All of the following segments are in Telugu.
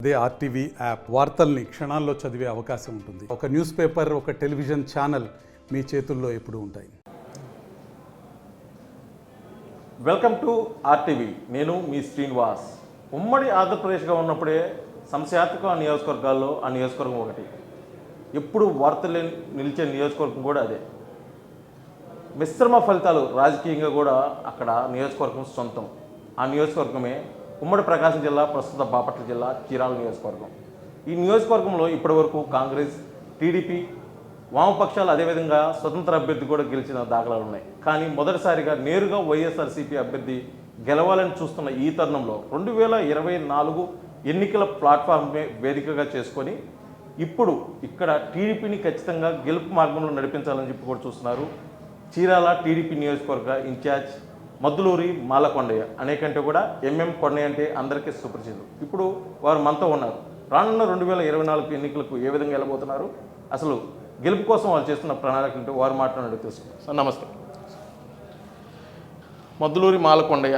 అదే ఆర్టీవీ యాప్ వార్తల్ని క్షణాల్లో చదివే అవకాశం ఉంటుంది. ఒక న్యూస్ పేపర్, ఒక టెలివిజన్ ఛానల్ మీ చేతుల్లో ఎప్పుడూ ఉంటాయి. Welcome to RTV. నేను మీ శ్రీనివాస్. ఉమ్మడి ఆంధ్రప్రదేశ్గా ఉన్నప్పుడే సంఖ్యాత్మక నియోజకవర్గాల్లో ఆ నియోజకవర్గం ఒకటి. ఎప్పుడు వార్తలు నిలిచే నియోజకవర్గం కూడా అదే. మిశ్రమ ఫలితాలు రాజకీయంగా కూడా అక్కడ నియోజకవర్గం సొంతం. ఆ నియోజకవర్గమే ఉమ్మడి ప్రకాశం జిల్లా, ప్రస్తుత బాపట్ల జిల్లా చీరాల నియోజకవర్గం. ఈ నియోజకవర్గంలో ఇప్పటివరకు కాంగ్రెస్, టీడీపీ, వామపక్షాలు, అదేవిధంగా స్వతంత్ర అభ్యర్థి కూడా గెలిచిన దాఖలాలు ఉన్నాయి. కానీ మొదటిసారిగా నేరుగా వైఎస్ఆర్సీపీ అభ్యర్థి గెలవాలని చూస్తున్న ఈ తరుణంలో 2024 ఎన్నికల ప్లాట్ఫామ్నే వేదికగా చేసుకొని ఇప్పుడు ఇక్కడ టీడీపీని ఖచ్చితంగా గెలుపు మార్గంలో నడిపించాలని చెప్పి కూడా చూస్తున్నారు చీరాల టీడీపీ నియోజకవర్గ ఇన్ఛార్జ్ మద్దులూరి మాలకొండయ్య. అనేకంటే కూడా ఎంఎం కొండయ్య అంటే అందరికీ సుపరిచితం. ఇప్పుడు వారు మనతో ఉన్నారు. రానున్న 2024 ఎన్నికలకు ఏ విధంగా వెళ్ళబోతున్నారు, అసలు గెలుపు కోసం వాళ్ళు చేస్తున్న ప్రణాళికలు వారు మాట్లాడి తెలుసుకుంటారు. సార్ నమస్తే. మద్దులూరి మాలకొండయ్య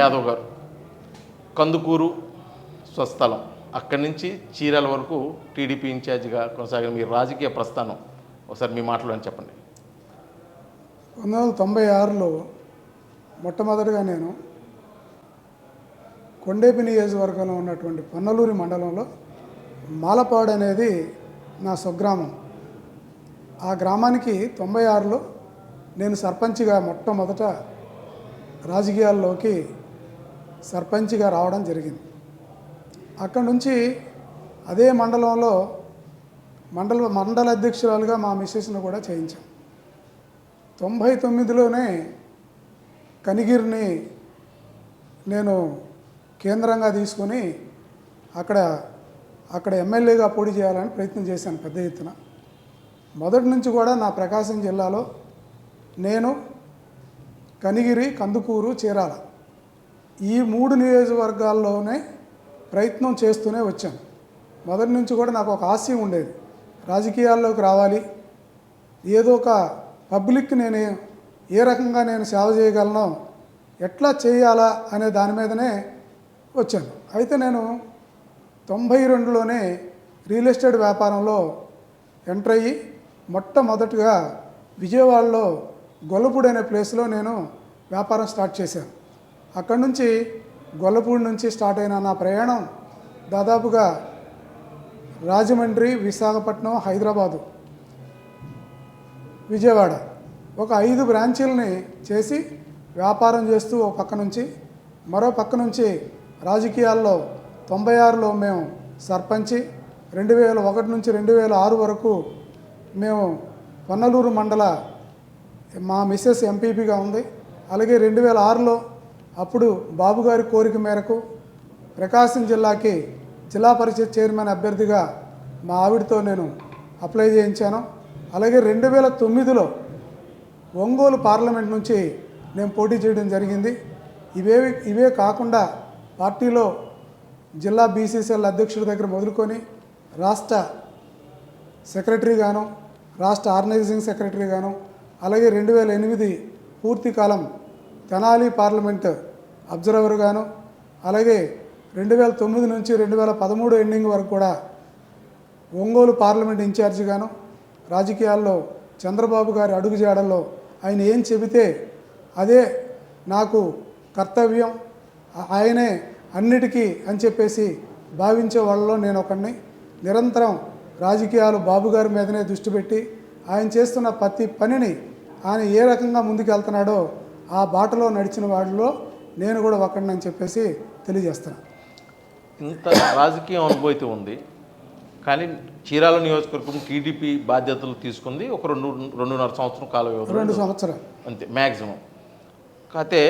యాదవ్ గారు, కందుకూరు స్వస్థలం, అక్కడి నుంచి చీరాల వరకు టీడీపీ ఇన్ఛార్జిగా కొనసాగిన మీ రాజకీయ ప్రస్థానం ఒకసారి మీ మాటలో చెప్పండి. 1996లో మొట్టమొదటిగా నేను కొండేపి నియోజకవర్గంలో ఉన్నటువంటి పొన్నలూరి మండలంలో మాలపాడు అనేది నా స్వగ్రామం. ఆ గ్రామానికి 96లో నేను సర్పంచ్గా మొట్టమొదట రాజకీయాల్లోకి సర్పంచ్గా రావడం జరిగింది. అక్కడి నుంచి అదే మండలంలో మండల అధ్యక్షురాలుగా మా మిస్సెస్ను కూడా చేయించాం. 99లోనే కనిగిరిని నేను కేంద్రంగా తీసుకొని అక్కడ ఎమ్మెల్యేగా పోటీ చేయాలని ప్రయత్నం చేశాను పెద్ద ఎత్తున. మొదటి నుంచి కూడా నా ప్రకాశం జిల్లాలో నేను కనిగిరి, కందుకూరు, చీరాల ఈ 3 నియోజకవర్గాల్లోనే ప్రయత్నం చేస్తూనే వచ్చాను. మొదటి నుంచి కూడా నాకు ఒక ఆశయం ఉండేది, రాజకీయాల్లోకి రావాలి, ఏదో ఒక పబ్లిక్ నేను ఏ రకంగా నేను సేవ చేయగలను, ఎట్లా చేయాలా అనే దాని మీదనే వచ్చాను. అయితే నేను 92లోనే రియల్ ఎస్టేట్ వ్యాపారంలో ఎంటర్ అయ్యి మొట్టమొదటిగా విజయవాడలో గొల్లపూడి అనే ప్లేస్లో నేను వ్యాపారం స్టార్ట్ చేశాను. అక్కడి నుంచి గొల్లపూడి నుంచి స్టార్ట్ అయిన నా ప్రయాణం దాదాపుగా రాజమండ్రి, విశాఖపట్నం, హైదరాబాదు, విజయవాడ ఒక 5 బ్రాంచీలని చేసి వ్యాపారం చేస్తూ ఒక పక్క నుంచి, మరో పక్క నుంచి రాజకీయాల్లో 96లో మేము సర్పంచి, 2001 నుంచి 2006 వరకు మేము పొన్నలూరు మండల మా మిస్సెస్ ఎంపీపీగా ఉంది. అలాగే 2006లో అప్పుడు బాబుగారి కోరిక మేరకు ప్రకాశం జిల్లాకి జిల్లా పరిషత్ చైర్మన్ అభ్యర్థిగా మా ఆవిడతో నేను అప్లై చేయించాను. అలాగే 2009లో ఒంగోలు పార్లమెంట్ నుంచి నేను పోటీ చేయడం జరిగింది. ఇవే కాకుండా పార్టీలో జిల్లా బీసీసీఎల్ అధ్యక్షుడి దగ్గర మొదలుకొని రాష్ట్ర సెక్రటరీగాను, రాష్ట్ర ఆర్గనైజింగ్ సెక్రటరీగాను, అలాగే 2008 పూర్తి కాలం తెనాలి పార్లమెంట్ అబ్జర్వర్గాను, అలాగే 2009 నుంచి 2013 ఎండింగ్ వరకు కూడా ఒంగోలు పార్లమెంట్ ఇన్ఛార్జిగాను, రాజకీయాల్లో చంద్రబాబు గారి అడుగుజాడల్లో ఆయన ఏం చెబితే అదే నాకు కర్తవ్యం, ఆయనే అన్నిటికీ అని చెప్పేసి భావించే వాళ్ళలో నేను ఒకడిని. నిరంతరం రాజకీయాలు బాబుగారి మీదనే దృష్టి పెట్టి ఆయన చేస్తున్న ప్రతి పనిని ఆయన ఏ రకంగా ముందుకెళ్తున్నాడో ఆ బాటలో నడిచిన వాళ్ళలో నేను కూడా ఒకడిని అని చెప్పేసి తెలియజేస్తాను. ఇంత రాజకీయ అనుభూతి ఉంది, కానీ చీరాల నియోజకవర్గం టీడీపీ బాధ్యతలు తీసుకుంది ఒక 2.5 సంవత్సరం కాల వ్యవధి, 2 సంవత్సరాలు అంతే మ్యాక్సిమం. కాకపోతే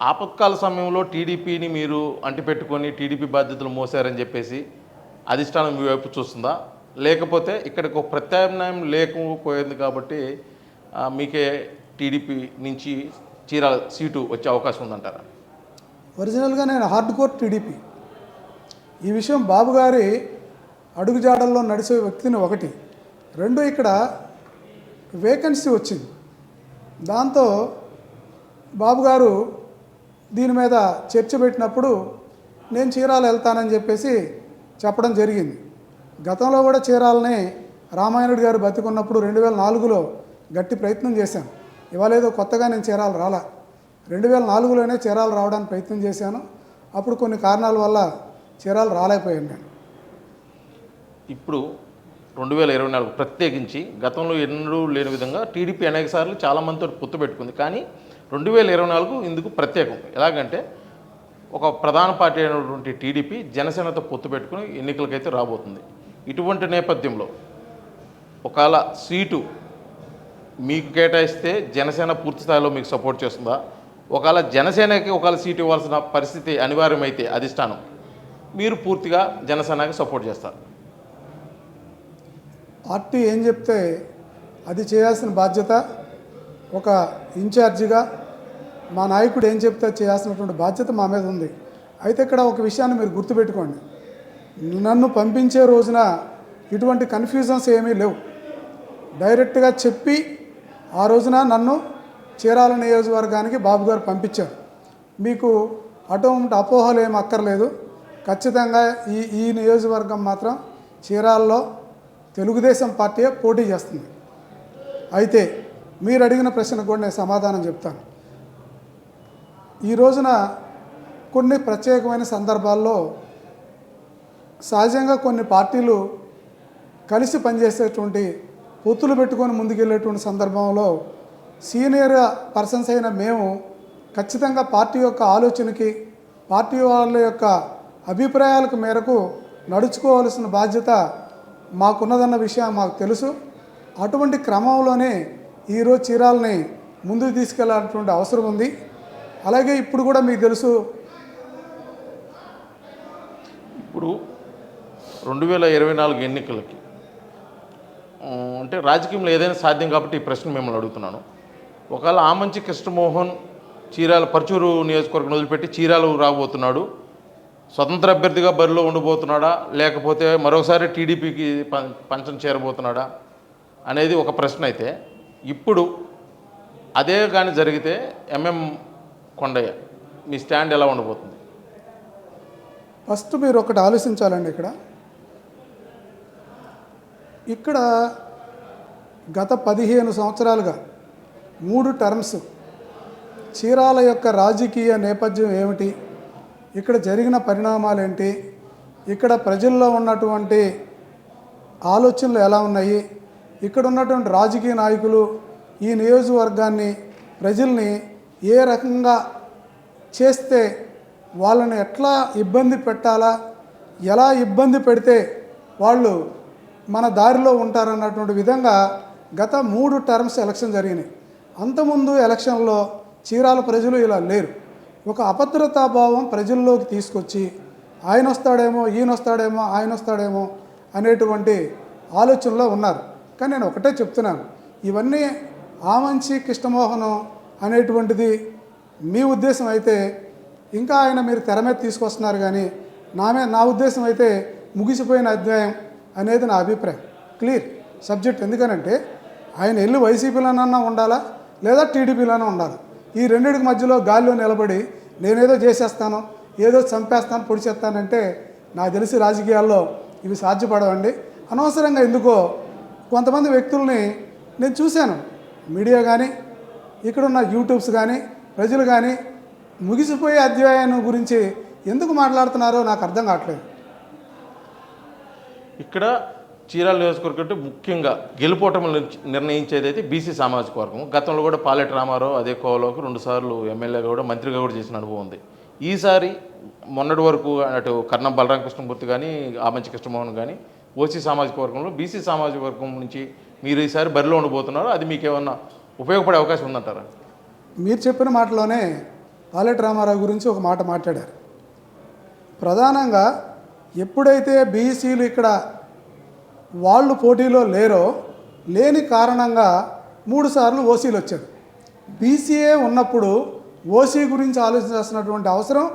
ఆపత్కాల సమయంలో టీడీపీని మీరు అంటిపెట్టుకొని టీడీపీ బాధ్యతలు మోసారని చెప్పేసి అధిష్టానం మీ వైపు చూస్తుందా, లేకపోతే ఇక్కడికి ఒక ప్రత్యామ్నాయం లేకపోయింది కాబట్టి మీకే టీడీపీ నుంచి చీరాల సీటు వచ్చే అవకాశం ఉందంటారా? ఒరిజినల్గా నేను హార్డ్ కోర్ టీడీపీ. ఈ విషయం బాబుగారి అడుగుజాడల్లో నడిచే వ్యక్తిని ఒకటి. 2 ఇక్కడ వేకెన్సీ వచ్చింది. దాంతో బాబుగారు దీని మీద చర్చ పెట్టినప్పుడు నేను చీరాల వెళ్తానని చెప్పేసి చెప్పడం జరిగింది. గతంలో కూడా చీరాలని రామాయణుడి గారు బతికున్నప్పుడు 2004లో గట్టి ప్రయత్నం చేశాను. ఇవాళ ఏదో కొత్తగా నేను చీరాలు రాలా, 2004లోనే చీరాలు రావడానికి ప్రయత్నం చేశాను. అప్పుడు కొన్ని కారణాల వల్ల చీరాలు రాలేకపోయాను నేను. ఇప్పుడు 2024 ప్రత్యేకించి గతంలో ఎన్నడూ లేని విధంగా టీడీపీ అనేక సార్లు చాలామందితో పొత్తు పెట్టుకుంది. కానీ 2024 ఇందుకు ప్రత్యేకం. ఎలాగంటే ఒక ప్రధాన పార్టీ అయినటువంటి టీడీపీ జనసేనతో పొత్తు పెట్టుకుని ఎన్నికలకైతే రాబోతుంది. ఇటువంటి నేపథ్యంలో ఒకవేళ సీటు మీకు కేటాయిస్తే జనసేన పూర్తి స్థాయిలో మీకు సపోర్ట్ చేస్తుందా? ఒకవేళ జనసేనకి ఒకవేళ సీటు ఇవ్వాల్సిన పరిస్థితి అనివార్యమైతే అధిష్టానం మీరు పూర్తిగా జనసేనకి సపోర్ట్ చేస్తారు? పార్టీ ఏం చెప్తే అది చేయాల్సిన బాధ్యత ఒక ఇన్ఛార్జిగా మా నాయకుడు ఏం చెప్తే చేయాల్సినటువంటి బాధ్యత మా మీద ఉంది. అయితే ఇక్కడ ఒక విషయాన్ని మీరు గుర్తుపెట్టుకోండి, నన్ను పంపించే రోజున ఇటువంటి కన్ఫ్యూజన్స్ ఏమీ లేవు. డైరెక్ట్గా చెప్పి ఆ రోజున నన్ను చీరాల నియోజకవర్గానికి బాబు గారు పంపించారు. మీకు అటువంటి అపోహలు ఏమి అక్కర్లేదు. ఖచ్చితంగా ఈ నియోజకవర్గం మాత్రం చీరాల్లో తెలుగుదేశం పార్టీ పోటీ చేస్తుంది. అయితే మీరు అడిగిన ప్రశ్నకు కూడా నేను సమాధానం చెప్తాను. ఈ రోజున కొన్ని ప్రత్యేకమైన సందర్భాల్లో సహజంగా కొన్ని పార్టీలు కలిసి పనిచేసేటువంటి పొత్తులు పెట్టుకొని ముందుకెళ్ళేటువంటి సందర్భంలో సీనియర్ పర్సన్స్ అయిన మేము ఖచ్చితంగా పార్టీ యొక్క ఆలోచనకి, పార్టీ వాళ్ళ యొక్క అభిప్రాయాలకు మేరకు నడుచుకోవాల్సిన బాధ్యత మాకున్నదన్న విషయం మాకు తెలుసు. అటువంటి క్రమంలోనే ఈరోజు చీరాలని ముందుకు తీసుకెళ్లాల్సినటువంటి అవసరం ఉంది. అలాగే ఇప్పుడు కూడా మీకు తెలుసు, ఇప్పుడు 2024 ఎన్నికలకి అంటే రాజకీయంలో ఏదైనా సాధ్యం కాబట్టి ఈ ప్రశ్న మిమ్మల్ని అడుగుతున్నాను. ఒకవేళ ఆమంచి కృష్ణమోహన్ చీరాల పర్చూరు నియోజకవర్గం వదిలిపెట్టి చీరాలు రాబోతున్నాడు, స్వతంత్ర అభ్యర్థిగా బరిలో ఉండబోతున్నాడా, లేకపోతే మరోసారి టీడీపీకి పంచం చేరబోతున్నాడా అనేది ఒక ప్రశ్న. అయితే ఇప్పుడు అదే కానీ జరిగితే ఎంఎం కొండయ్య మీ స్టాండ్ ఎలా ఉండబోతుంది? ఫస్ట్ మీరు ఒకటి ఆలోచించాలండి. ఇక్కడ గత 15 సంవత్సరాలుగా 3 టర్మ్స్ చీరాల యొక్క రాజకీయ నేపథ్యం ఏమిటి, ఇక్కడ జరిగిన పరిణామాలు ఏంటి, ఇక్కడ ప్రజల్లో ఉన్నటువంటి ఆలోచనలు ఎలా ఉన్నాయి, ఇక్కడ ఉన్నటువంటి రాజకీయ నాయకులు ఈ నియోజకవర్గాన్ని ప్రజల్ని ఏ రకంగా చేస్తే వాళ్ళని ఎట్లా ఇబ్బంది పెట్టాలా, ఎలా ఇబ్బంది పెడితే వాళ్ళు మన దారిలో ఉంటారన్నటువంటి విధంగా గత 3 టర్మ్స్ ఎలక్షన్ జరిగినాయి. అంతకుముందు ఎలక్షన్లో చీరాల ప్రజలు ఇలా లేరు. ఒక అభద్రతాభావం ప్రజల్లోకి తీసుకొచ్చి ఆయన వస్తాడేమో, ఈయన వస్తాడేమో, ఆయన వస్తాడేమో అనేటువంటి ఆలోచనలో ఉన్నారు. కానీ నేను ఒకటే చెప్తున్నాను, ఇవన్నీ ఆమంచి కృష్ణమోహనం అనేటువంటిది మీ ఉద్దేశం అయితే ఇంకా ఆయన మీరు తెర మీద తీసుకొస్తున్నారు. కానీ నా ఉద్దేశం అయితే ముగిసిపోయిన అధ్యాయం అనేది నా అభిప్రాయం. Clear subject. ఎందుకనంటే ఆయన వెళ్ళి వైసీపీలోనన్నా ఉండాలా లేదా టీడీపీలోనే ఉండాలి. ఈ రెండింటికి మధ్యలో గాలిలో నిలబడి నేనేదో చేసేస్తాను, ఏదో చంపేస్తాను, పొడిచేస్తానంటే నాకు తెలిసి రాజకీయాల్లో ఇవి సాధ్యపడవండి. అనవసరంగా ఎందుకో కొంతమంది వ్యక్తుల్ని నేను చూశాను, మీడియా కానీ ఇక్కడున్న యూట్యూబ్స్ కానీ ప్రజలు కానీ ముగిసిపోయే అధ్యాయాన్ని గురించి ఎందుకు మాట్లాడుతున్నారో నాకు అర్థం కావట్లేదు. ఇక్కడ చీరాల నియోజకవర్గం అంటే ముఖ్యంగా గెలుపోటములు నిర్ణయించేది అయితే బీసీ సామాజిక వర్గం. గతంలో కూడా పాలెటి రామారావు అదే కోవలోకి 2 సార్లు ఎమ్మెల్యేగా కూడా మంత్రిగా కూడా చేసిన అనుభవం ఉంది. ఈసారి మొన్నటి వరకు అటు కర్ణం బలరామకృష్ణమూర్తి కానీ ఆమంచి కృష్ణమోహన్ కానీ ఓసీ సామాజిక వర్గంలో బీసీ సామాజిక వర్గం నుంచి మీరు ఈసారి బరిలో ఉండబోతున్నారు. అది మీకు ఏమన్నా ఉపయోగపడే అవకాశం ఉందంటారా? మీరు చెప్పిన మాటలోనే పాలెటి రామారావు గురించి ఒక మాట మాట్లాడారు. ప్రధానంగా ఎప్పుడైతే బీసీలు ఇక్కడ వాళ్ళు పోటీలో లేని కారణంగా 3 సార్లు ఓసీలు వచ్చారు. బీసీఏ ఉన్నప్పుడు ఓసీ గురించి ఆలోచించాల్సినటువంటి అవసరం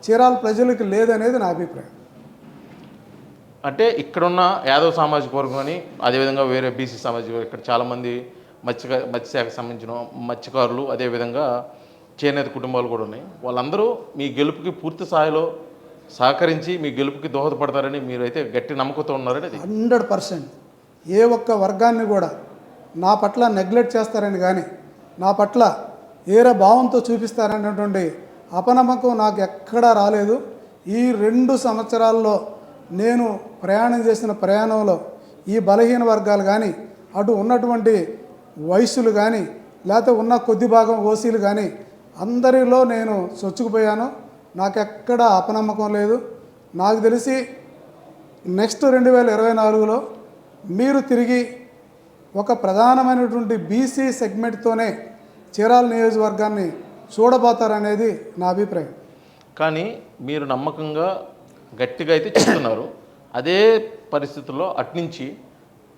చీరాల ప్రజలకు లేదనేది నా అభిప్రాయం. అంటే ఇక్కడున్న యాదవ్ సామాజిక వర్గం అని అదేవిధంగా వేరే బీసీ సామాజిక వర్గం, ఇక్కడ చాలామంది మత్స్యశాఖకు సంబంధించిన మత్స్యకారులు, అదేవిధంగా చేనేత కుటుంబాలు కూడా ఉన్నాయి. వాళ్ళందరూ మీ గెలుపుకి పూర్తి స్థాయిలో సహకరించి మీ గెలుపుకి దోహదపడతారని మీరైతే గట్టి నమ్మకంతో ఉన్నారని అది 100%. ఏ ఒక్క వర్గాన్ని కూడా నా పట్ల నెగ్లెక్ట్ చేస్తారని కానీ నా పట్ల ఏరే భావంతో చూపిస్తారనేటువంటి అపనమ్మకం నాకు ఎక్కడా రాలేదు. ఈ 2 సంవత్సరాల్లో నేను ప్రయాణం చేసిన ప్రయాణంలో ఈ బలహీన వర్గాలు కానీ అటు ఉన్నటువంటి వయస్సులు కానీ లేకపోతే ఉన్న కొద్ది భాగం ఓసీలు కానీ అందరిలో నేను చొచ్చుకుపోయాను. నాకెక్కడ అపనమ్మకం లేదు. నాకు తెలిసి నెక్స్ట్ 2024లో మీరు తిరిగి ఒక ప్రధానమైనటువంటి బీసీ సెగ్మెంట్తోనే చీరాల నియోజకవర్గాన్ని చూడబోతారనేది నా అభిప్రాయం. కానీ మీరు నమ్మకంగా గట్టిగా అయితే చెప్తున్నారు. అదే పరిస్థితుల్లో అట్నుంచి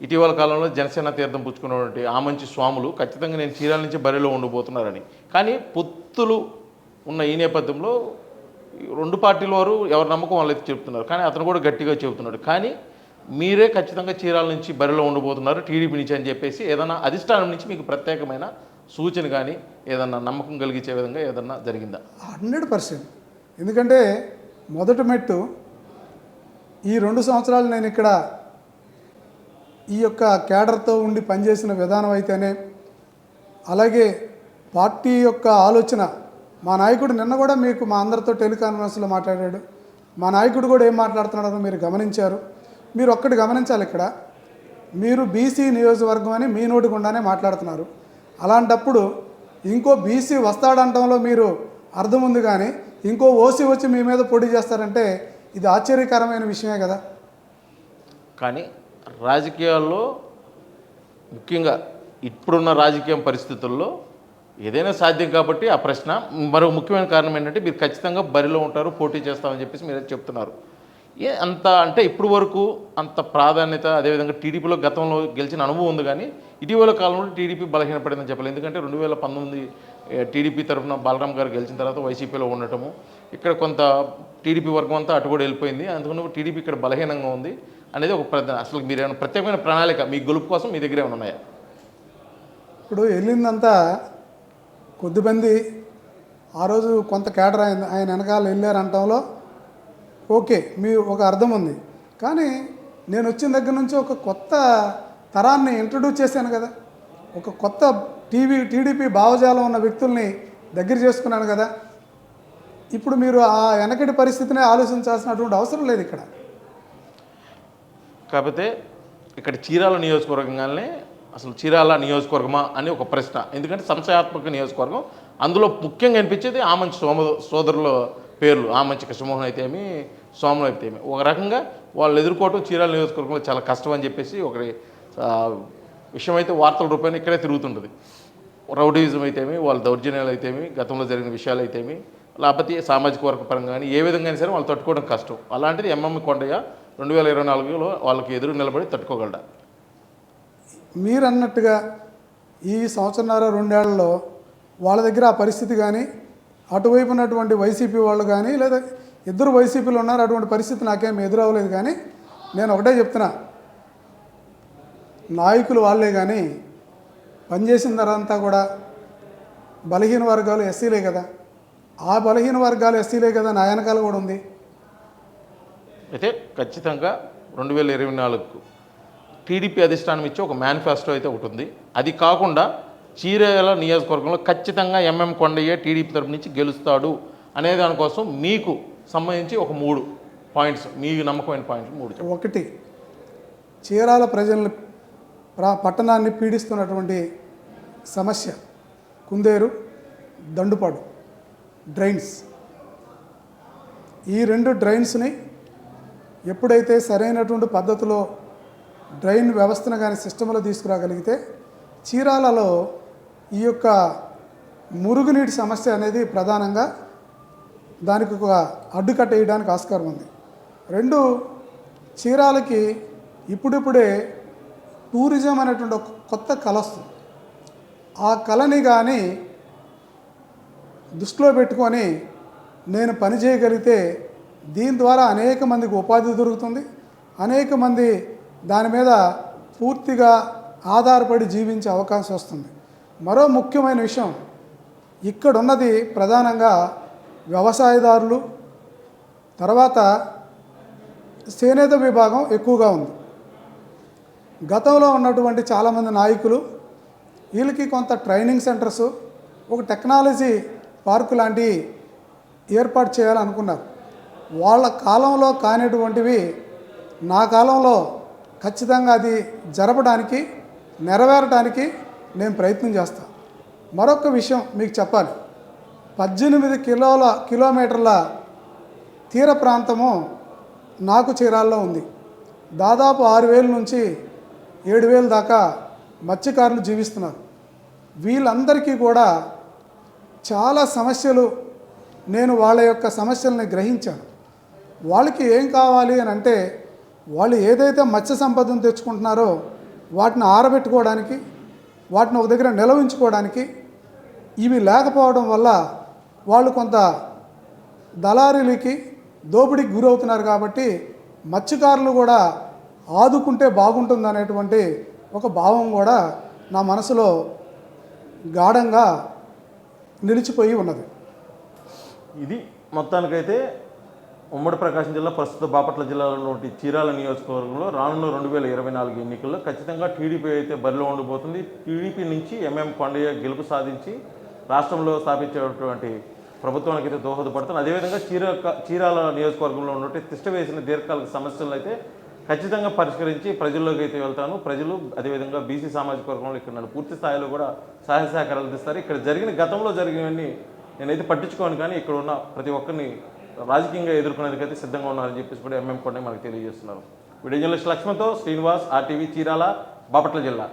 ఇటీవల కాలంలో జనసేన తీర్థం పుచ్చుకున్నటువంటి ఆమంచి స్వాములు ఖచ్చితంగా నేను చీరాల నుంచి బరిలో ఉండబోతున్నారని, కానీ పొత్తులు ఉన్న ఈ నేపథ్యంలో 2 పార్టీల వారు ఎవరి నమ్మకం వాళ్ళైతే చెప్తున్నారు, కానీ అతను కూడా గట్టిగా చెబుతున్నాడు. కానీ మీరే ఖచ్చితంగా చీరాల నుంచి బరిలో ఉండబోతున్నారు టీడీపీ నుంచి అని చెప్పేసి ఏదైనా అధిష్టానం నుంచి మీకు ప్రత్యేకమైన సూచన కానీ ఏదన్నా నమ్మకం కలిగించే విధంగా ఏదన్నా జరిగిందా? 100%. ఎందుకంటే మొదటి మెట్టు ఈ 2 సంవత్సరాలు నేను ఇక్కడ ఈ యొక్క క్యాడర్తో ఉండి పనిచేసిన విధానం అయితేనే, అలాగే పార్టీ యొక్క ఆలోచన, మా నాయకుడు నిన్న కూడా మీకు మా అందరితో టెలికాన్ఫరెన్స్లో మాట్లాడాడు. మా నాయకుడు కూడా ఏం మాట్లాడుతున్నాడో మీరు గమనించారు. మీరు ఒక్కటి గమనించాలి, ఇక్కడ మీరు బీసీ నియోజకవర్గం అని మీ నోటి గుండానే మాట్లాడుతున్నారు. అలాంటప్పుడు ఇంకో బీసీ వస్తాడంటంలో మీరు అర్థం ఉంది, కానీ ఇంకో ఓసీ వచ్చి మీ మీద పోటీ చేస్తారంటే ఇది ఆశ్చర్యకరమైన విషయమే కదా. కానీ రాజకీయాల్లో ముఖ్యంగా ఇప్పుడున్న రాజకీయ పరిస్థితుల్లో ఏదైనా సాధ్యం కాబట్టి ఆ ప్రశ్న. మరో ముఖ్యమైన కారణం ఏంటంటే మీరు ఖచ్చితంగా బరిలో ఉంటారు, పోటీ చేస్తామని చెప్పేసి మీరు చెప్తున్నారు. అంత అంటే ఇప్పుడు వరకు అంత ప్రాధాన్యత, అదేవిధంగా టీడీపీలో గతంలో గెలిచిన అనుభవం ఉంది, కానీ ఇటీవల కాలంలో టీడీపీ బలహీనపడిందని చెప్పలేదు. ఎందుకంటే 2019 టీడీపీ తరఫున బాలరాం గారు గెలిచిన తర్వాత వైసీపీలో ఉండటము, ఇక్కడ కొంత టీడీపీ వర్గం అంతా అటు కూడా వెళ్ళిపోయింది. అందుకని టీడీపీ ఇక్కడ బలహీనంగా ఉంది అనేది ఒక అసలు మీరు ఏమైనా ప్రత్యేకమైన ప్రణాళిక మీ గెలుపు కోసం మీ దగ్గర ఏమైనా ఉన్నాయా? ఇప్పుడు వెళ్ళిందంతా కొద్దిమంది ఆ రోజు కొంత కేడర్ ఆయన వెనకాల వెళ్ళారంటంలో ఓకే, మీ ఒక అర్థం ఉంది. కానీ నేను వచ్చిన దగ్గర నుంచి ఒక కొత్త తరాన్ని ఇంట్రడ్యూస్ చేశాను కదా, ఒక కొత్త టీడీపీ భావజాలం ఉన్న వ్యక్తుల్ని దగ్గర చేసుకున్నాను కదా. ఇప్పుడు మీరు ఆ వెనకటి పరిస్థితిని ఆలోచించాల్సినటువంటి అవసరం లేదు ఇక్కడ. కాకపోతే ఇక్కడ చీరాల నియోజకవర్గంగానే అసలు చీరాల నియోజకవర్గమా అని ఒక ప్రశ్న. ఎందుకంటే సంశయాత్మక నియోజకవర్గం, అందులో ముఖ్యంగా అనిపించేది ఆమంచి సోదరుల పేర్లు. ఆమంచి కృష్ణమోహన్ అయితేమి, సోమలు అయితేమి. ఒక రకంగా వాళ్ళు ఎదుర్కోవటం చీరాల నియోజకవర్గంలో చాలా కష్టం అని చెప్పేసి ఒకటి విషయం అయితే వార్తల రూపాయలు ఇక్కడే తిరుగుతుంటుంది. రౌడీజం అయితేమి, వాళ్ళ దౌర్జన్యాలు అయితేమి, గతంలో జరిగిన విషయాలు అయితేమి, లేకపోతే సామాజిక వర్గ పరంగా కానీ ఏ విధంగా సరే వాళ్ళు తట్టుకోవడం కష్టం. అలాంటిది ఎంఎం కొండయ్య 2024లో వాళ్ళకి ఎదురు నిలబడి తట్టుకోగలడా? మీరు అన్నట్టుగా ఈ సంవత్సరంన్నర 2 ఏళ్లలో వాళ్ళ దగ్గర ఆ పరిస్థితి కానీ, అటువైపు ఉన్నటువంటి వైసీపీ వాళ్ళు కానీ, లేదా ఇద్దరు వైసీపీలు ఉన్నారు, అటువంటి పరిస్థితి నాకేం ఎదురవ్వలేదు. కానీ నేను ఒకటే చెప్తున్నా, నాయకులు వాళ్ళే కానీ పనిచేసిన తర్వాత కూడా బలహీన వర్గాలు ఎస్సీలే కదా. ఆ బలహీన వర్గాలు ఎస్సీలే కదా, నా వెనకాల కూడా ఉంది. అయితే ఖచ్చితంగా 2024కు టీడీపీ అధిష్టానం ఇచ్చే ఒక మేనిఫెస్టో అయితే ఒకటి ఉంది. అది కాకుండా చీరాల నియోజకవర్గంలో ఖచ్చితంగా ఎంఎం కొండయ్య టీడీపీ తరపు నుంచి గెలుస్తాడు అనే దానికోసం మీకు సంబంధించి ఒక 3 పాయింట్స్, మీకు నమ్మకమైన పాయింట్స్ 3. ఒకటి, చీరాల ప్రజలను పట్టణాన్ని పీడిస్తున్నటువంటి సమస్య కుందేరు, దండుపాడు డ్రైన్స్. ఈ 2 డ్రైన్స్ని ఎప్పుడైతే సరైనటువంటి పద్ధతిలో డ్రైన్ వ్యవస్థను కానీ సిస్టంలో తీసుకురాగలిగితే చీరాలలో ఈ యొక్క మురుగునీటి సమస్య అనేది ప్రధానంగా దానికి ఒక అడ్డుకట్ట వేయడానికి ఆస్కారం ఉంది. 2, చీరాలకి ఇప్పుడిప్పుడే టూరిజం అనేటువంటి ఒక కొత్త కళ వస్తుంది. ఆ కళని కానీ దృష్టిలో పెట్టుకొని నేను పని చేయగలిగితే దీని ద్వారా అనేక మందికి ఉపాధి దొరుకుతుంది, అనేక మంది దాని మీద పూర్తిగా ఆధారపడి జీవించే అవకాశం వస్తుంది. మరో ముఖ్యమైన విషయం, ఇక్కడ ఉన్నది ప్రధానంగా వ్యవసాయదారులు, తర్వాత చేనేత విభాగం ఎక్కువగా ఉంది. గతంలో ఉన్నటువంటి చాలామంది నాయకులు వీళ్ళకి కొంత ట్రైనింగ్ సెంటర్స్, ఒక టెక్నాలజీ పార్కు లాంటివి ఏర్పాటు చేయాలనుకున్నారు. వాళ్ళ కాలంలో కానిటువంటివి నా కాలంలో ఖచ్చితంగా అది జరపడానికి, నెరవేరడానికి నేను ప్రయత్నం చేస్తాను. మరొక విషయం మీకు చెప్పాలి. 18 కిలోమీటర్ల తీర ప్రాంతము నాకు చీరాల్లో ఉంది. దాదాపు 6,000 నుంచి 7,000 దాకా మత్స్యకారులు జీవిస్తున్నారు. వీళ్ళందరికీ కూడా చాలా సమస్యలు, నేను వాళ్ళ యొక్క సమస్యల్ని గ్రహించాను. వాళ్ళకి ఏం కావాలి అని అంటే, వాళ్ళు ఏదైతే మత్స్య సంపదను తెచ్చుకుంటున్నారో వాటిని ఆరబెట్టుకోవడానికి, వాటిని ఒక దగ్గర నిలవించుకోవడానికి ఇవి లేకపోవడం వల్ల వాళ్ళు కొంత దళారీలకి, దోపిడీకి గురవుతున్నారు. కాబట్టి మత్స్యకారులు కూడా ఆదుకుంటే బాగుంటుందనేటువంటి ఒక భావం కూడా నా మనసులో గాఢంగా నిలిచిపోయి ఉన్నది. ఇది మొత్తానికైతే ఉమ్మడి ప్రకాశం జిల్లా, ప్రస్తుత బాపట్ల జిల్లాలోని చీరాల నియోజకవర్గంలో రానున్న 2024 ఎన్నికల్లో ఖచ్చితంగా టీడీపీ అయితే బరిలో ఉండిపోతుంది. టీడీపీ నుంచి ఎంఎం కొండయ్య గెలుపు సాధించి రాష్ట్రంలో స్థాపించేటువంటి ప్రభుత్వానికి అయితే దోహదపడుతుంది. అదేవిధంగా చీరాల నియోజకవర్గంలో ఉన్నటువంటి తిష్టవేసిన దీర్ఘకాలిక సమస్యలను అయితే ఖచ్చితంగా పరిష్కరించి ప్రజల్లోకి అయితే వెళ్తాను. ప్రజలు అదేవిధంగా బీసీ సామాజిక వర్గంలో ఇక్కడ నన్ను పూర్తి స్థాయిలో కూడా సహాయ సహకారాలు అందిస్తారు. ఇక్కడ గతంలో జరిగినవన్నీ నేనైతే పట్టించుకోను, కానీ ఇక్కడ ఉన్న ప్రతి ఒక్కరిని రాజకీయంగా ఎదుర్కొనేందుకైతే సిద్ధంగా ఉన్నారని చెప్పేసి కూడా ఎంఎం కొండ మనకు తెలియజేస్తున్నారు. వీడియో జర్నలిస్ట్ లక్ష్మణ్తో శ్రీనివాస్, RTV, చీరాల, బాపట్ల జిల్లా.